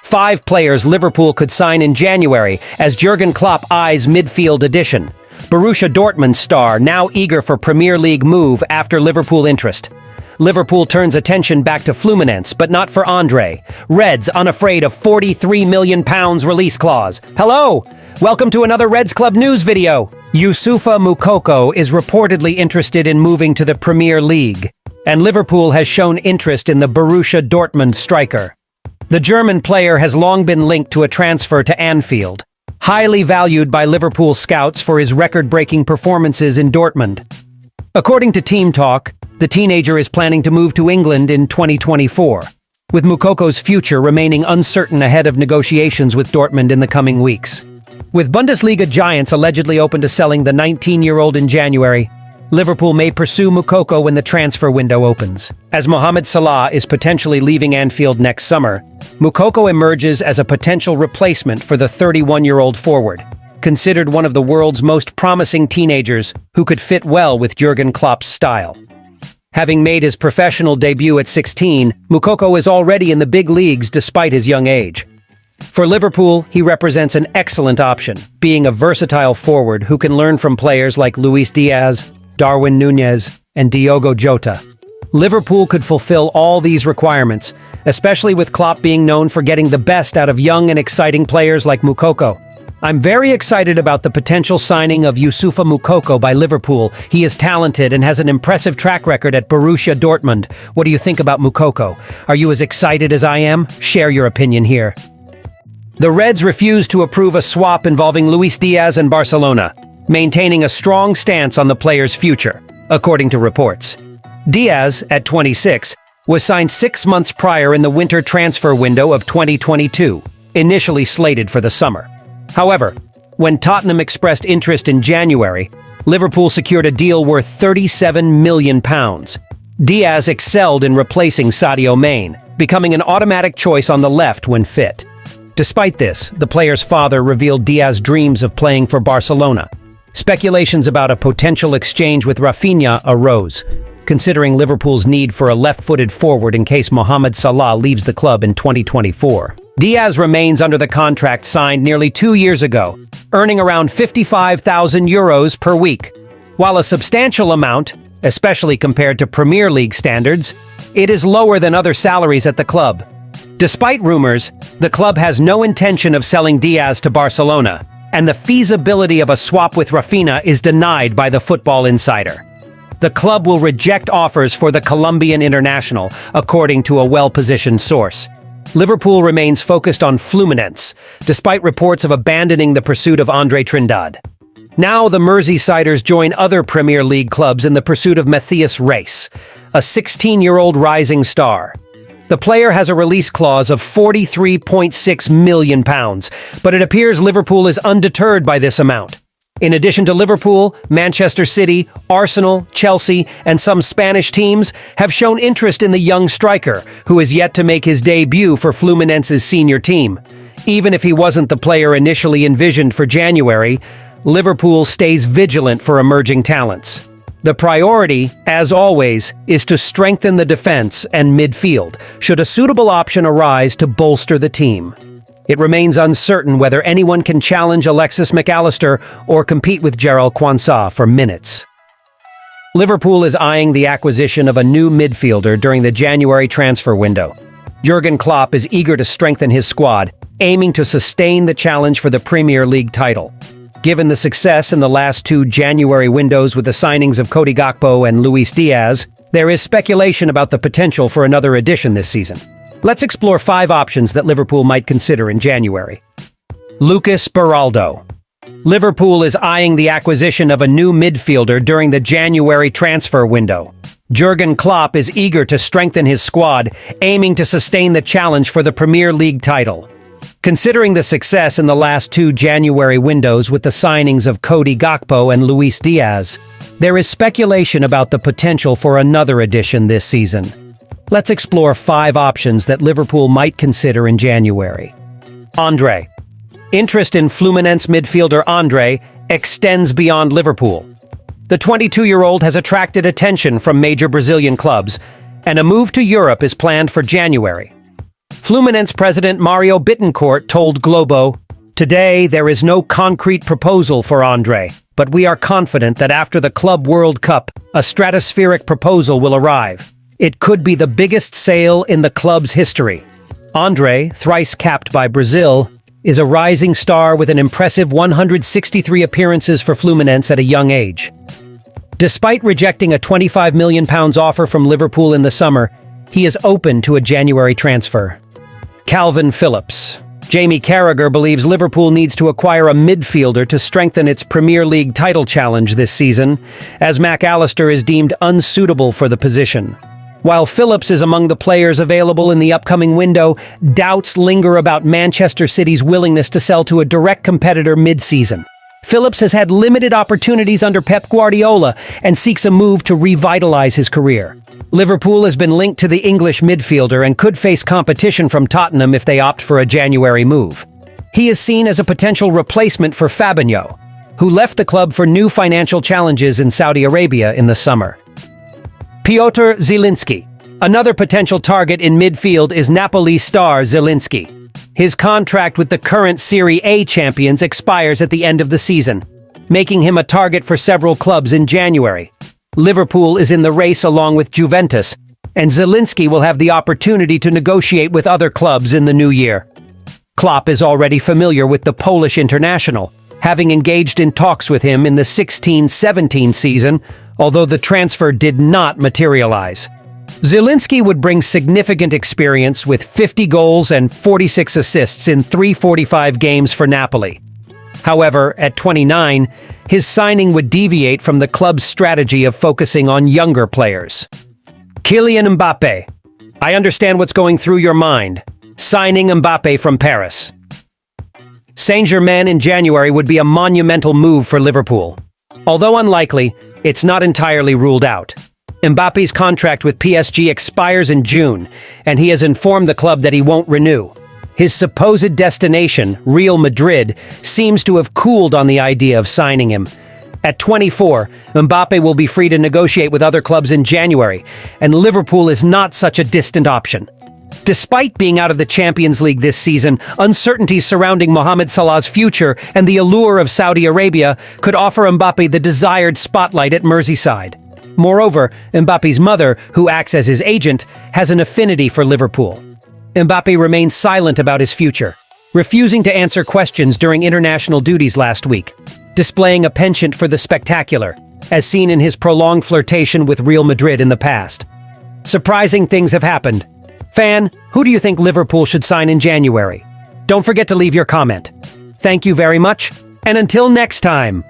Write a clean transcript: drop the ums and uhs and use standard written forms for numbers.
5 players Liverpool could sign in January as Jurgen Klopp eyes midfield addition. Borussia Dortmund star now eager for Premier League move after Liverpool interest. Liverpool turns attention back to Fluminense, but not for Andre. Reds unafraid of £43 million release clause. Hello! Welcome to another Reds Club news video. Youssoufa Moukoko is reportedly interested in moving to the Premier League, and Liverpool has shown interest in the Borussia Dortmund striker. The German player has long been linked to a transfer to Anfield, highly valued by Liverpool scouts for his record-breaking performances in Dortmund. According to Team Talk, the teenager is planning to move to England in 2024, with Moukoko's future remaining uncertain ahead of negotiations with Dortmund in the coming weeks. With Bundesliga giants allegedly open to selling the 19-year-old in January, Liverpool may pursue Moukoko when the transfer window opens. As Mohamed Salah is potentially leaving Anfield next summer, Moukoko emerges as a potential replacement for the 31-year-old forward, considered one of the world's most promising teenagers who could fit well with Jurgen Klopp's style. Having made his professional debut at 16, Moukoko is already in the big leagues despite his young age. For Liverpool, he represents an excellent option, being a versatile forward who can learn from players like Luis Diaz, Darwin Núñez, and Diogo Jota. Liverpool could fulfill all these requirements, especially with Klopp being known for getting the best out of young and exciting players like Moukoko. I'm very excited about the potential signing of Youssoufa Moukoko by Liverpool. He is talented and has an impressive track record at Borussia Dortmund. What do you think about Moukoko? Are you as excited as I am? Share your opinion here. The Reds refused to approve a swap involving Luis Diaz and Barcelona, maintaining a strong stance on the player's future, according to reports. Diaz, at 26, was signed 6 months prior in the winter transfer window of 2022, initially slated for the summer. However, when Tottenham expressed interest in January, Liverpool secured a deal worth £37 million. Diaz excelled in replacing Sadio Mane, becoming an automatic choice on the left when fit. Despite this, the player's father revealed Diaz's dreams of playing for Barcelona. Speculations about a potential exchange with Rafinha arose, considering Liverpool's need for a left-footed forward in case Mohamed Salah leaves the club in 2024. Diaz remains under the contract signed nearly 2 years ago, earning around €55,000 per week. While a substantial amount, especially compared to Premier League standards, it is lower than other salaries at the club. Despite rumors, the club has no intention of selling Diaz to Barcelona, and the feasibility of a swap with Rafinha is denied by the Football Insider. The club will reject offers for the Colombian international, according to a well-positioned source. Liverpool remains focused on Fluminense, despite reports of abandoning the pursuit of Andre Trindade. Now the Merseysiders join other Premier League clubs in the pursuit of Matthias Reis, a 16-year-old rising star. The player has a release clause of £43.6 million, but it appears Liverpool is undeterred by this amount. In addition to Liverpool, Manchester City, Arsenal, Chelsea, and some Spanish teams have shown interest in the young striker, who is yet to make his debut for Fluminense's senior team. Even if he wasn't the player initially envisioned for January, Liverpool stays vigilant for emerging talents. The priority, as always, is to strengthen the defense and midfield, should a suitable option arise to bolster the team. It remains uncertain whether anyone can challenge Alexis McAllister or compete with Jarell Quansah for minutes. Liverpool is eyeing the acquisition of a new midfielder during the January transfer window. Jurgen Klopp is eager to strengthen his squad, aiming to sustain the challenge for the Premier League title. Given the success in the last 2 January windows with the signings of Cody Gakpo and Luis Diaz, there is speculation about the potential for another addition this season. Let's explore 5 options that Liverpool might consider in January. Lucas Beraldo. Liverpool is eyeing the acquisition of a new midfielder during the January transfer window. Jurgen Klopp is eager to strengthen his squad, aiming to sustain the challenge for the Premier League title. Considering the success in the last 2 January windows with the signings of Cody Gakpo and Luis Diaz, there is speculation about the potential for another addition this season. Let's explore 5 options that Liverpool might consider in January. Andre. Interest in Fluminense midfielder Andre extends beyond Liverpool. The 22-year-old has attracted attention from major Brazilian clubs, and a move to Europe is planned for January. Fluminense president Mario Bittencourt told Globo, "Today, there is no concrete proposal for Andre, but we are confident that after the Club World Cup, a stratospheric proposal will arrive. It could be the biggest sale in the club's history." Andre, thrice capped by Brazil, is a rising star with an impressive 163 appearances for Fluminense at a young age. Despite rejecting a £25 million offer from Liverpool in the summer, he is open to a January transfer. Calvin Phillips. Jamie Carragher believes Liverpool needs to acquire a midfielder to strengthen its Premier League title challenge this season, as Mac Allister is deemed unsuitable for the position. While Phillips is among the players available in the upcoming window, doubts linger about Manchester City's willingness to sell to a direct competitor mid-season. Phillips has had limited opportunities under Pep Guardiola and seeks a move to revitalize his career. Liverpool has been linked to the English midfielder and could face competition from Tottenham if they opt for a January move. He is seen as a potential replacement for Fabinho, who left the club for new financial challenges in Saudi Arabia in the summer. Piotr Zilinski. Another potential target in midfield is Napoli star Zilinski. His contract with the current Serie A champions expires at the end of the season, making him a target for several clubs in January. Liverpool is in the race along with Juventus, and Zilinski will have the opportunity to negotiate with other clubs in the new year. Klopp is already familiar with the Polish international, having engaged in talks with him in the 16-17 season, although the transfer did not materialize. Zilinski would bring significant experience with 50 goals and 46 assists in 345 games for Napoli. However, at 29, his signing would deviate from the club's strategy of focusing on younger players. Kylian Mbappe. I understand what's going through your mind. Signing Mbappe from Paris. Saint-Germain in January would be a monumental move for Liverpool. Although unlikely, it's not entirely ruled out. Mbappe's contract with PSG expires in June, and he has informed the club that he won't renew. His supposed destination, Real Madrid, seems to have cooled on the idea of signing him. At 24, Mbappe will be free to negotiate with other clubs in January, and Liverpool is not such a distant option. Despite being out of the Champions League this season, uncertainties surrounding Mohamed Salah's future and the allure of Saudi Arabia could offer Mbappe the desired spotlight at Merseyside. Moreover, Mbappe's mother, who acts as his agent, has an affinity for Liverpool. Mbappe remains silent about his future, refusing to answer questions during international duties last week, displaying a penchant for the spectacular, as seen in his prolonged flirtation with Real Madrid in the past. Surprising things have happened. Fan, who do you think Liverpool should sign in January? Don't forget to leave your comment. Thank you very much, and until next time.